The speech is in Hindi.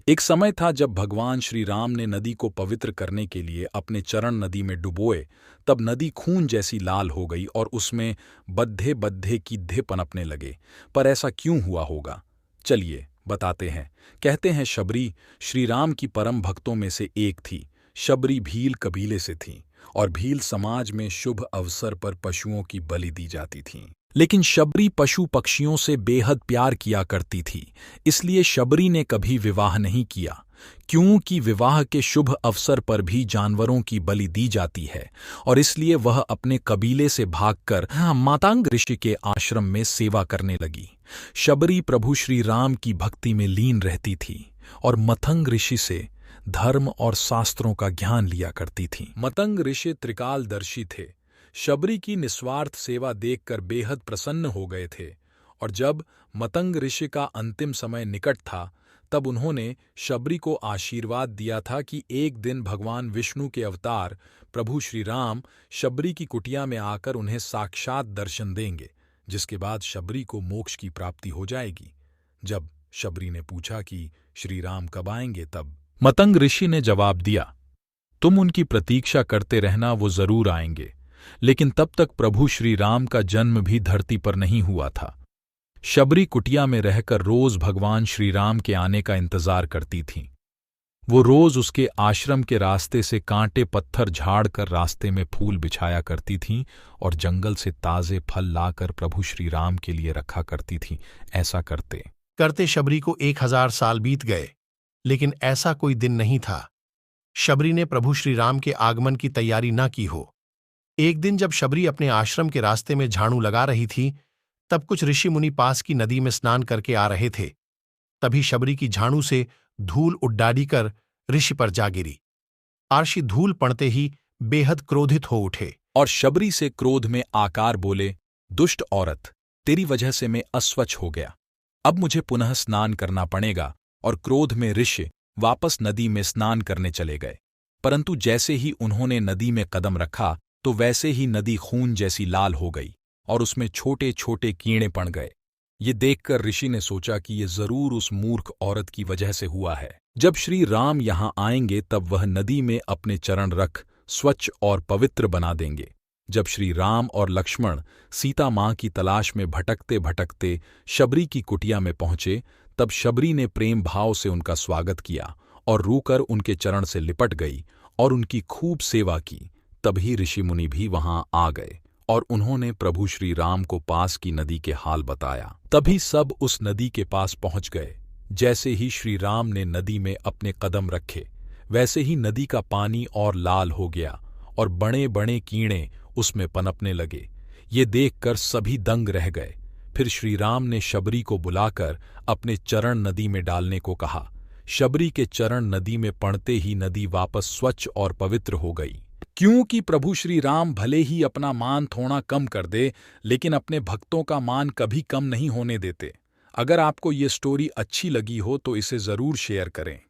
एक समय था जब भगवान श्री राम ने नदी को पवित्र करने के लिए अपने चरण नदी में डुबोए। तब नदी खून जैसी लाल हो गई और उसमें बद्धे बद्धे कीड़े पनपने लगे। पर ऐसा क्यों हुआ होगा? चलिए बताते हैं। कहते हैं शबरी श्री राम की परम भक्तों में से एक थी। शबरी भील कबीले से थी और भील समाज में शुभ अवसर पर पशुओं की बलि दी जाती थी। लेकिन शबरी पशु पक्षियों से बेहद प्यार किया करती थी। इसलिए शबरी ने कभी विवाह नहीं किया, क्योंकि विवाह के शुभ अवसर पर भी जानवरों की बलि दी जाती है। और इसलिए वह अपने कबीले से भागकर मातंग ऋषि के आश्रम में सेवा करने लगी। शबरी प्रभु श्री राम की भक्ति में लीन रहती थी और मतंग ऋषि से धर्म और शास्त्रों का ज्ञान लिया करती थी। मतंग ऋषि त्रिकालदर्शी थे। शबरी की निस्वार्थ सेवा देखकर बेहद प्रसन्न हो गए थे। और जब मतंग ऋषि का अंतिम समय निकट था, तब उन्होंने शबरी को आशीर्वाद दिया था कि एक दिन भगवान विष्णु के अवतार प्रभु श्री राम शबरी की कुटिया में आकर उन्हें साक्षात दर्शन देंगे, जिसके बाद शबरी को मोक्ष की प्राप्ति हो जाएगी। जब शबरी ने पूछा कि श्री राम कब आएंगे, तब मतंग ऋषि ने जवाब दिया, तुम उनकी प्रतीक्षा करते रहना, वो जरूर आएंगे। लेकिन तब तक प्रभु श्री राम का जन्म भी धरती पर नहीं हुआ था। शबरी कुटिया में रहकर रोज भगवान श्री राम के आने का इंतजार करती थी। वो रोज उसके आश्रम के रास्ते से कांटे पत्थर झाड़कर रास्ते में फूल बिछाया करती थीं और जंगल से ताजे फल लाकर प्रभु श्री राम के लिए रखा करती थीं। ऐसा करते करते शबरी को 1000 साल बीत गए, लेकिन ऐसा कोई दिन नहीं था शबरी ने प्रभु श्री राम के आगमन की तैयारी न की हो। एक दिन जब शबरी अपने आश्रम के रास्ते में झाड़ू लगा रही थी, तब कुछ ऋषि मुनि पास की नदी में स्नान करके आ रहे थे। तभी शबरी की झाड़ू से धूल उड्डाड़ी कर ऋषि पर जा गिरी। आर्षि धूल पड़ते ही बेहद क्रोधित हो उठे और शबरी से क्रोध में आकार बोले, दुष्ट औरत, तेरी वजह से मैं अस्वच्छ हो गया। अब मुझे पुनः स्नान करना पड़ेगा। और क्रोध में ऋषि वापस नदी में स्नान करने चले गए। परंतु जैसे ही उन्होंने नदी में कदम रखा, तो वैसे ही नदी खून जैसी लाल हो गई और उसमें छोटे छोटे कीड़े पड़ गए। ये देखकर ऋषि ने सोचा कि ये जरूर उस मूर्ख औरत की वजह से हुआ है। जब श्री राम यहाँ आएंगे, तब वह नदी में अपने चरण रख स्वच्छ और पवित्र बना देंगे। जब श्री राम और लक्ष्मण सीता माँ की तलाश में भटकते भटकते शबरी की कुटिया में पहुंचे, तब शबरी ने प्रेम भाव से उनका स्वागत किया और रूकर उनके चरण से लिपट गई और उनकी खूब सेवा की। तभी ऋषि मुनि भी वहां आ गए और उन्होंने प्रभु श्री राम को पास की नदी के हाल बताया। तभी सब उस नदी के पास पहुंच गए। जैसे ही श्री राम ने नदी में अपने कदम रखे, वैसे ही नदी का पानी और लाल हो गया और बड़े बड़े कीड़े उसमें पनपने लगे। ये देखकर सभी दंग रह गए। फिर श्री राम ने शबरी को बुलाकर अपने चरण नदी में डालने को कहा। शबरी के चरण नदी में पड़ते ही नदी वापस स्वच्छ और पवित्र हो गई। क्योंकि प्रभु श्री राम भले ही अपना मान थोड़ा कम कर दे, लेकिन अपने भक्तों का मान कभी कम नहीं होने देते। अगर आपको ये स्टोरी अच्छी लगी हो तो इसे जरूर शेयर करें।